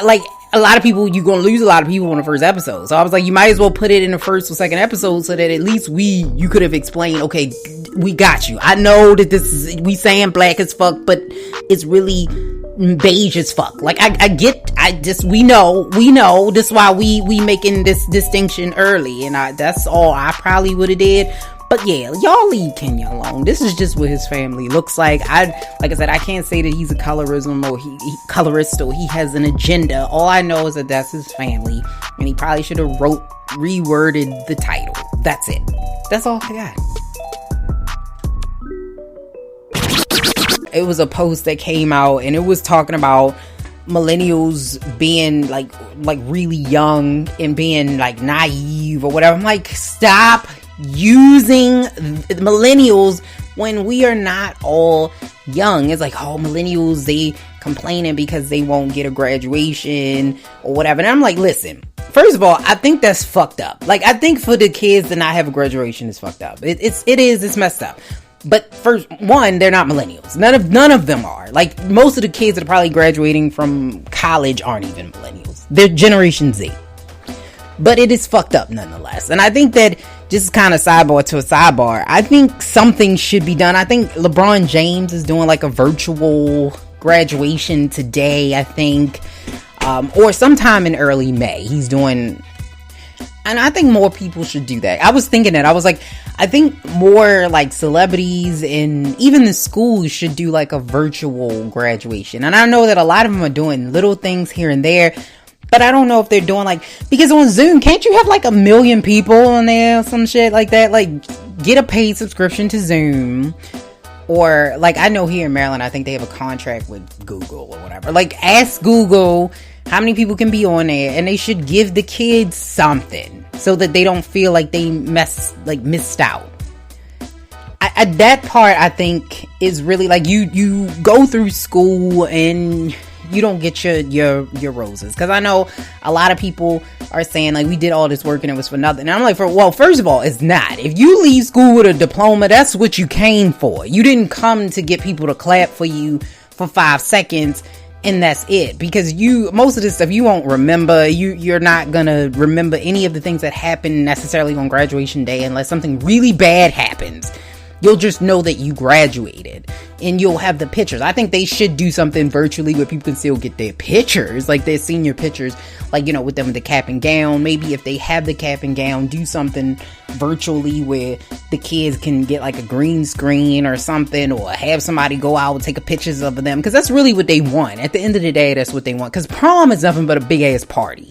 like, a lot of people, you're going to lose a lot of people in the first episode. So I was like, you might as well put it in the first or second episode, so that at least you could have explained, okay, we got you. I know that we saying black as fuck, but it's really beige as fuck. Like, we know, this is why we making this distinction early. And that's all I probably would have did. But yeah, y'all leave Kenya alone. This is just what his family looks like. Like I said, I can't say that he's a colorist or he has an agenda. All I know is that that's his family, and he probably should have reworded the title. That's it. That's all I got. It was a post that came out, and it was talking about millennials being like really young and being like naive or whatever. I'm like, stop using millennials when we are not all young. It's like, oh, millennials, they complaining because they won't get a graduation or whatever. And I'm like, listen, first of all, I think that's fucked up. Like, I think for the kids to not have a graduation is fucked up. It's messed up. But first, one, they're not millennials. None of them are. Like, most of the kids that are probably graduating from college aren't even millennials. They're Generation Z. But it is fucked up nonetheless. And I think that, just kind of sidebar to a sidebar, I think something should be done. I think LeBron James is doing like a virtual graduation today, I think. Or sometime in early May. He's doing... And I think more people should do that. I was thinking that. I was like, I think more like celebrities and even the schools should do like a virtual graduation. And I know that a lot of them are doing little things here and there, but I don't know if they're doing like, because on Zoom, can't you have like 1 million people on there or some shit like that? Like, get a paid subscription to Zoom. Or like, I know here in Maryland, I think they have a contract with Google or whatever. Like, ask Google how many people can be on there, and they should give the kids something so that they don't feel like they missed out. That part, I think, is really like, you go through school and you don't get your roses. Because I know a lot of people are saying like we did all this work and it was for nothing. And I'm like, first of all, it's not. If you leave school with a diploma, that's what you came for. You didn't come to get people to clap for you for 5 seconds and that's it. Because most of this stuff you won't remember. You're not gonna remember any of the things that happen necessarily on graduation day unless something really bad happens. You'll just know that you graduated and you'll have the pictures. I think they should do something virtually where people can still get their pictures, like their senior pictures, like, you know, with them with the cap and gown. Maybe if they have the cap and gown, do something virtually where the kids can get like a green screen or something, or have somebody go out and take pictures of them. Because that's really what they want. At the end of the day, that's what they want. Because prom is nothing but a big ass party.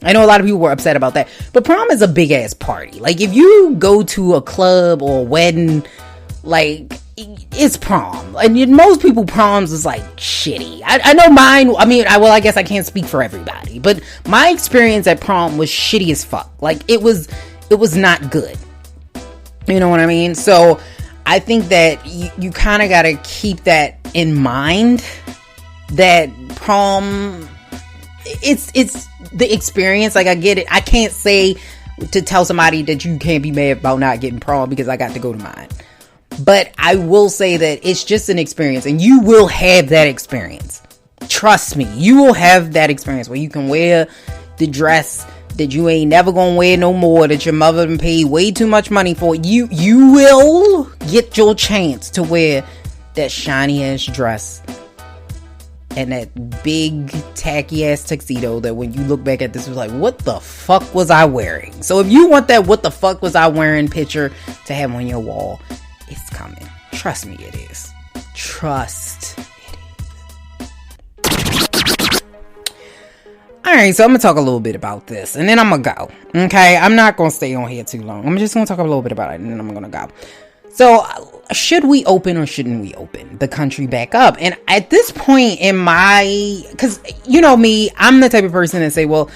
I know a lot of people were upset about that, but prom is a big ass party. Like if you go to a club or a wedding, like it's prom, and most people proms is like shitty. I know mine. I mean, I guess I can't speak for everybody, but my experience at prom was shitty as fuck. Like it was not good. You know what I mean? So I think that you kind of got to keep that in mind. That prom, it's the experience. Like I get it. I can't say to tell somebody that you can't be mad about not getting prom because I got to go to mine. But I will say that it's just an experience, and you will have that experience. Trust me, you will have that experience where you can wear the dress that you ain't never gonna wear no more, that your mother done paid way too much money for. You will get your chance to wear that shiny ass dress and that big tacky ass tuxedo that when you look back at this was like, what the fuck was I wearing? So if you want that what the fuck was I wearing picture to have on your wall, it's coming. Trust me, it is. Trust it is. Alright, so I'm gonna talk a little bit about this and then I'm gonna go. Okay, I'm not gonna stay on here too long. I'm just gonna talk a little bit about it and then I'm gonna go. So, should we open or shouldn't we open the country back up? And at this point in because you know me, I'm the type of person that say, well,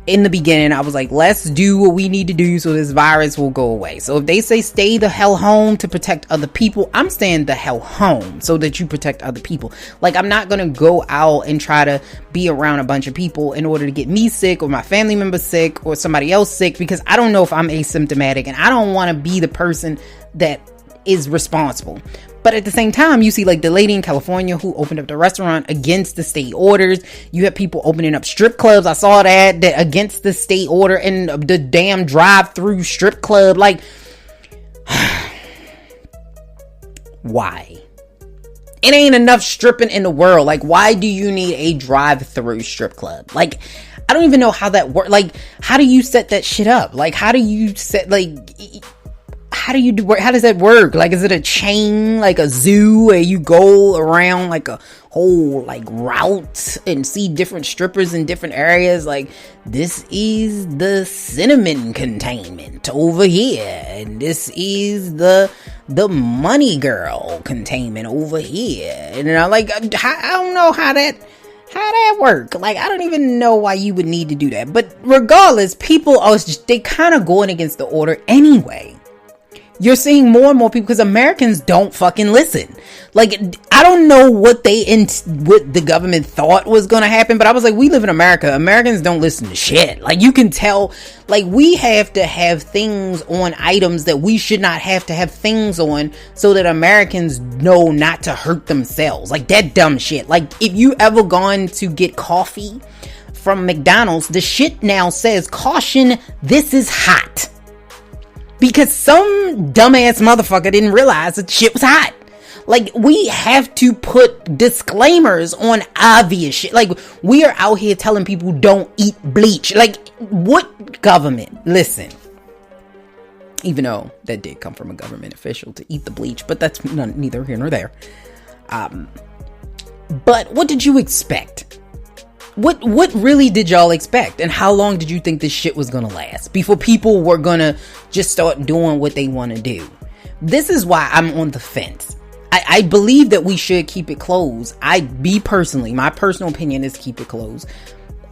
in the beginning, I was like, let's do what we need to do so this virus will go away. So if they say stay the hell home to protect other people, I'm staying the hell home so that you protect other people. Like, I'm not going to go out and try to be around a bunch of people in order to get me sick or my family member sick or somebody else sick, because I don't know if I'm asymptomatic and I don't want to be the person that is responsible. But at the same time, you see like the lady in California who opened up the restaurant against the state orders. You have people opening up strip clubs. I saw that against the state order, and the damn drive-through strip club. Like, why? It ain't enough stripping in the world. Like, why do you need a drive-through strip club? Like, I don't even know how that works. Like, how do you set that shit up? Like, how do you set, like, how does that work? Like, is it a chain, like a zoo, where you go around like a whole like route and see different strippers in different areas? Like, this is the cinnamon containment over here, and this is the money girl containment over here. And I don't know how that work. Like, I don't even know why you would need to do that. But regardless, people are they kind of going against the order anyway. You're seeing more and more people, because Americans don't fucking listen. Like, I don't know what what the government thought was going to happen, but I was like, we live in America. Americans don't listen to shit. Like, you can tell, like, we have to have things on items that we should not have to have things on so that Americans know not to hurt themselves. Like, that dumb shit. Like, if you ever gone to get coffee from McDonald's, the shit now says, caution, this is hot. Because some dumbass motherfucker didn't realize that shit was hot. Like, we have to put disclaimers on obvious shit. Like, we are out here telling people don't eat bleach. Like, what government? Listen. Even though that did come from a government official to eat the bleach. But that's neither here nor there. But what did you expect? What really did y'all expect? And how long did you think this shit was gonna last before people were gonna just start doing what they want to do? This is why I'm on the fence. I believe that we should keep it closed. My personal opinion is keep it closed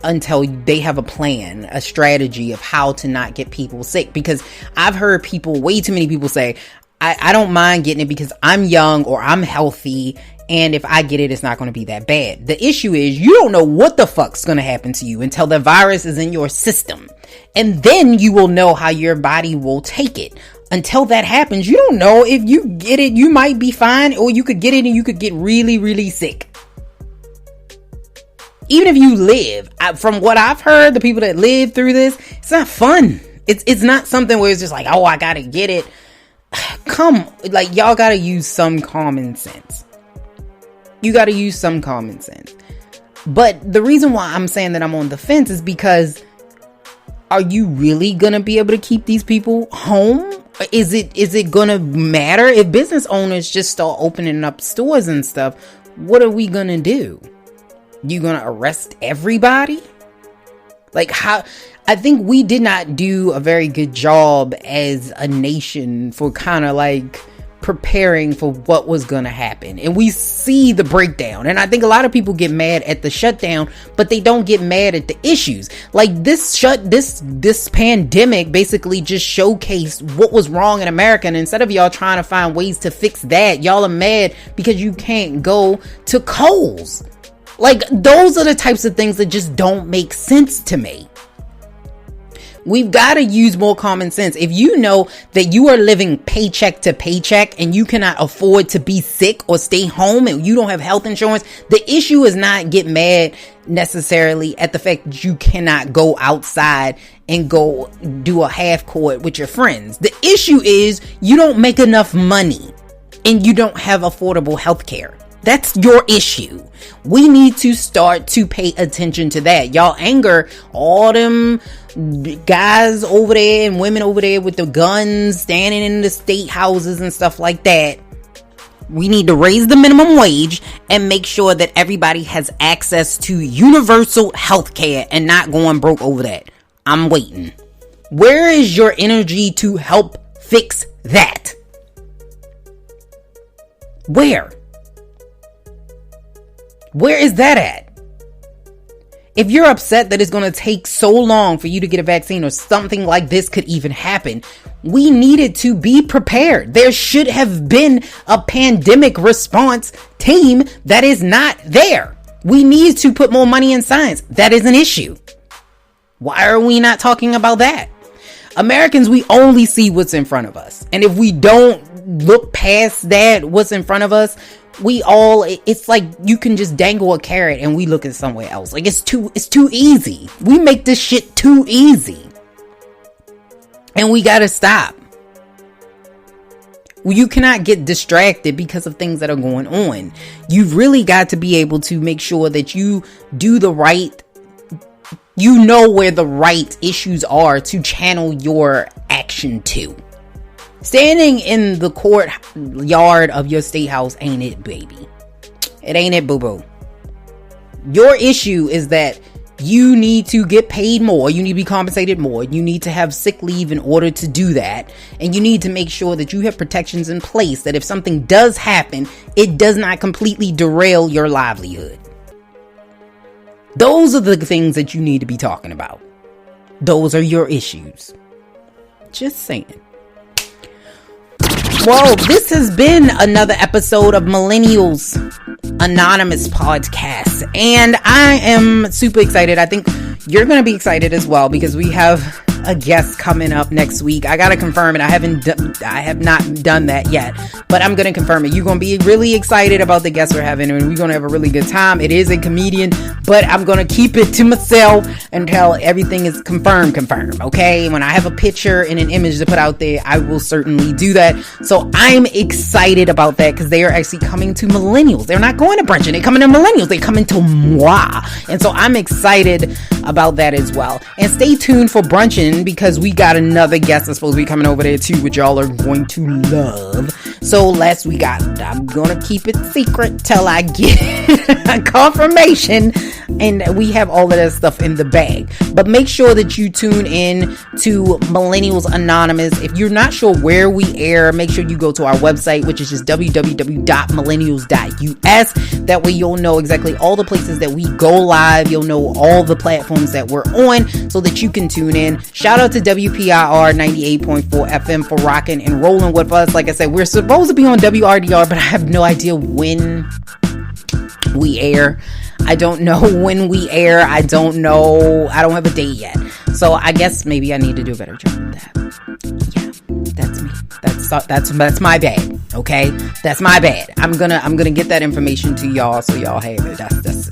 until they have a plan, a strategy of how to not get people sick. Because I've heard way too many people say, I don't mind getting it because I'm young or I'm healthy And if I get it, it's not going to be that bad. The issue is you don't know what the fuck's going to happen to you until the virus is in your system. And then you will know how your body will take it. Until that happens, you don't know. If you get it, you might be fine, or you could get it and you could get really, really sick. Even if you live, from what I've heard, the people that live through this, it's not fun. It's not something where it's just like, oh, I gotta get it. Y'all gotta use some common sense. You gotta use some common sense. But the reason why I'm saying that I'm on the fence is because, are you really gonna be able to keep these people home? Is it gonna matter if business owners just start opening up stores and stuff? What are we gonna do? You gonna arrest everybody? Like, how? I think we did not do a very good job as a nation for kind of like preparing for what was gonna happen. And we see the breakdown. And I think a lot of people get mad at the shutdown, but they don't get mad at the issues. Like this pandemic basically just showcased what was wrong in America. And instead of y'all trying to find ways to fix that, y'all are mad because you can't go to Kohl's. Like, those are the types of things that just don't make sense to me. We've got to use more common sense. If you know that you are living paycheck to paycheck and you cannot afford to be sick or stay home and you don't have health insurance, the issue is not get mad necessarily at the fact that you cannot go outside and go do a half court with your friends. The issue is you don't make enough money and you don't have affordable health care. That's your issue. We need to start to pay attention to that. Y'all anger all them guys over there and women over there with the guns standing in the state houses and stuff like that. We need to raise the minimum wage and make sure that everybody has access to universal health care and not going broke over that. I'm waiting. Where is your energy to help fix that? Where is that at? If you're upset that it's going to take so long for you to get a vaccine or something like this could even happen, we needed to be prepared. There should have been a pandemic response team that is not there. We need to put more money in science. That is an issue. Why are we not talking about that? Americans, we only see what's in front of us. And if we don't look past that, what's in front of us, it's like you can just dangle a carrot and we look at somewhere else. Like it's too easy. We make this shit too easy. And we gotta stop. You cannot get distracted because of things that are going on. You've really got to be able to make sure that you do the right, you know where the right issues are to channel your action to. Standing in the courtyard of your state house ain't it, baby. It ain't it, boo-boo. Your issue is that you need to get paid more. You need to be compensated more. You need to have sick leave in order to do that. And you need to make sure that you have protections in place that if something does happen, it does not completely derail your livelihood. Those are the things that you need to be talking about. Those are your issues. Just saying. Well, this has been another episode of Millennialz Anonymous podcast, and I am super excited. I think you're going to be excited as well because we have a guest coming up next week. I got to confirm it. I have not done that yet, but I'm going to confirm it. You're going to be really excited about the guest we're having, and we're going to have a really good time. It is a comedian, but I'm going to keep it to myself until everything is confirmed. Okay. When I have a picture and an image to put out there, I will certainly do that. So I'm excited about that because they are actually coming to Millennialz. They're not going to brunch, they're coming to Millennialz. They're coming to moi. And so I'm excited about that as well. And stay tuned for brunching because we got another guest that's supposed to be coming over there too, which y'all are going to love. So I'm gonna keep it secret till I get confirmation, and we have all of that stuff in the bag. But make sure that you tune in to Millennialz Anonymous. If you're not sure where we air, make sure you go to our website, which is just www.millennialz.us. That way you'll know exactly all the places that we go live. You'll know all the platforms that we're on so that you can tune in. Shout out to WPIR 98.4 FM for rocking and rolling with us. Like I said, we're supposed to be on WRDR, but I have no idea when we air. I don't know when we air. I don't know. I don't have a date yet. So I guess maybe I need to do a better job of that. Yeah, that's me. That's my bad. Okay, that's my bad. I'm gonna get that information to y'all so y'all have it. That's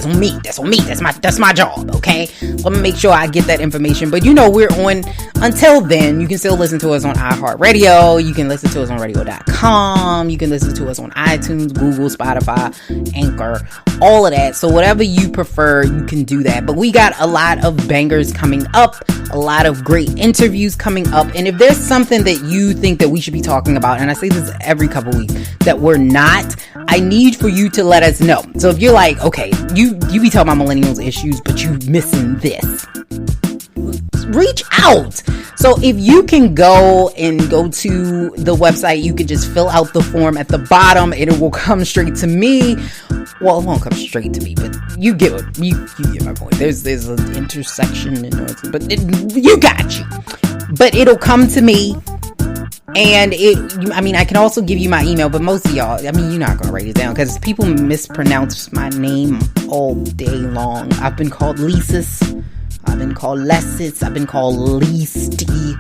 on me. That's on me. That's my job. Okay, let me make sure I get that information. But we're on. Until then, you can still listen to us on iHeartRadio. You can listen to us on radio.com. You can listen to us on iTunes, Google, Spotify, Anchor, all of that. So whatever you prefer, you can do that. But we got a lot of bangers coming up, a lot of great interviews coming up. And if there's something that you think that we should be talking about, and I say this every couple weeks, that we're not, I need for you to let us know. So if you're like, okay, you be talking about millennials issues, but you missing this, reach out. So if you can go to the website, you can just fill out the form at the bottom and it will come straight to me. Well, it won't come straight to me, but you get my point. There's an intersection, but you got you. But it'll come to me. And I can also give you my email, but most of y'all, you're not going to write it down because people mispronounce my name all day long. I've been called Lisa's. I've been called Lessis. I've been called Leasty.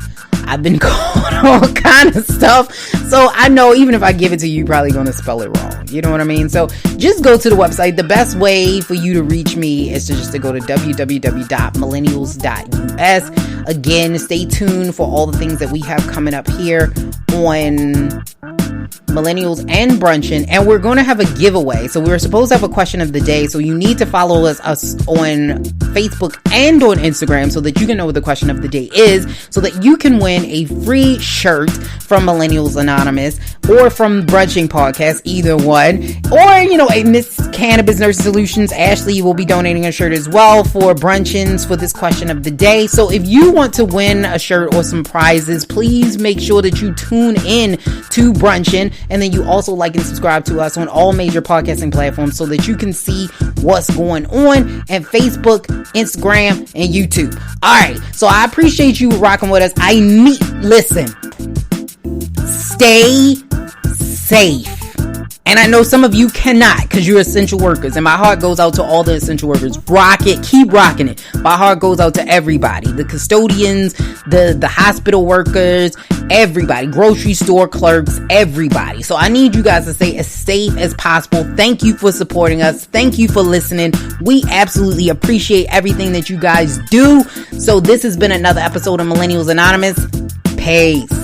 I've been called all kind of stuff. So I know even if I give it to you, you're probably going to spell it wrong. You know what I mean? So just go to the website. The best way for you to reach me is to go to www.millennialz.us. Again, stay tuned for all the things that we have coming up here on Millennialz and Brunchin', and we're going to have a giveaway. So we're supposed to have a question of the day, so you need to follow us on Facebook and on Instagram so that you can know what the question of the day is, so that you can win a free shirt from Millennialz Anonymous or from Brunchin' Podcast, either one, or a Miss Cannabis Nurse Solutions. Ashley will be donating a shirt as well for Brunchin's for this question of the day. So if you want to win a shirt or some prizes, please make sure that you tune in to Brunchin', and then you also like and subscribe to us on all major podcasting platforms so that you can see what's going on at Facebook, Instagram, and YouTube. All right, so I appreciate you rocking with us. Listen, stay safe. And I know some of you cannot because you're essential workers. And my heart goes out to all the essential workers. Rock it. Keep rocking it. My heart goes out to everybody. The custodians, the hospital workers, everybody. Grocery store clerks, everybody. So I need you guys to stay as safe as possible. Thank you for supporting us. Thank you for listening. We absolutely appreciate everything that you guys do. So this has been another episode of Millennialz Anonymous. Peace.